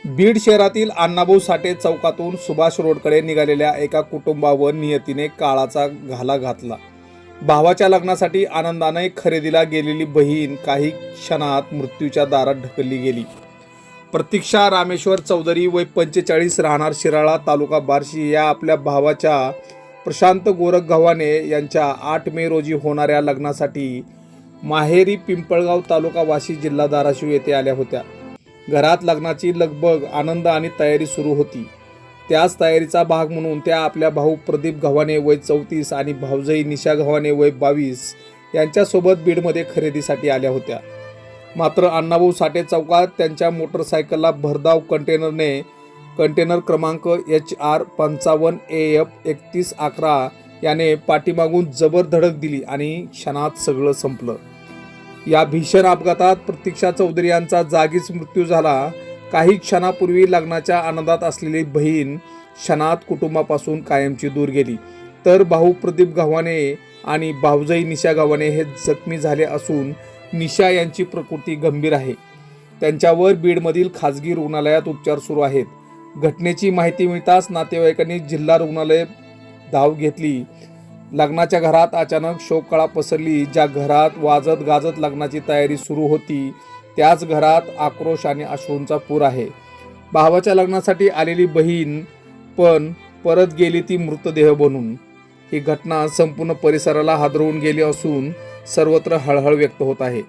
बीड शहरातील अण्णाभाऊ साठे चौकातून सुभाष रोडकडे निघालेल्या एका कुटुंबावर नियतीने काळाचा घाला घातला। भावाच्या लग्नासाठी आनंदाने खरेदीला गेलेली बहीण काही क्षणात मृत्यूच्या दारात ढकलली गेली। प्रतीक्षा रामेश्वर चौधरी वय 45 राहणार शिराळा तालुका बार्शी या आपल्या भावाच्या प्रशांत गोरख गव्हाणे यांच्या 8 मे रोजी होणाऱ्या लग्नासाठी माहेरी पिंपळगाव तालुका वाशी जिल्हा धाराशिव येथे आल्या होत्या। घरात लग्नाची लगबग आनंद आणि तयारी सुरू होती। त्याच तयारीचा भाग म्हणून त्या आपल्या भाऊ प्रदीप गव्हाणे वय 34 आणि भाऊजाई निशा गव्हाणे वय 22 यांच्यासोबत बीडमध्ये खरेदीसाठी आल्या होत्या। मात्र अण्णाभाऊ साठे चौकात त्यांच्या मोटरसायकलला भरधाव कंटेनर क्रमांक HR 55 AF 3111 याने पाठीमागून जबर धडक दिली आणि क्षणात सगळं संपलं। या भीषण अपघातात प्रतीक्षा चौधरी यांचा जागीच मृत्यू झाला। काही क्षणापूर्वी लग्नाच्या आनंदात असलेली बहीण क्षणात कुटुंबापासून कायमची दूर गेली, तर भाऊ प्रदीप गव्हाणे आणि भाऊजाई निशा गव्हाणे हे जखमी झाले असून निशा यांची प्रकृती गंभीर आहे। त्यांच्यावर बीडमधील खाजगी रुग्णालयात उपचार सुरू आहेत। घटनेची माहिती मिळताच नातेवाईकांनी जिल्हा रुग्णालय धाव घेतली। लग्नाच्या घरात अचानक शोककळा पसरली। ज्या घरात वाजत गाजत लग्नाची तयारी सुरू होती त्याच घरात आक्रोश आणि अश्रूंचा पूर आहे। भावाच्या लग्नासाठी आलेली बहीण पण परत गेली ती मृतदेह बनून। ही घटना संपूर्ण परिसराला हादरवून गेली असून सर्वत्र हळहळ व्यक्त होत आहे।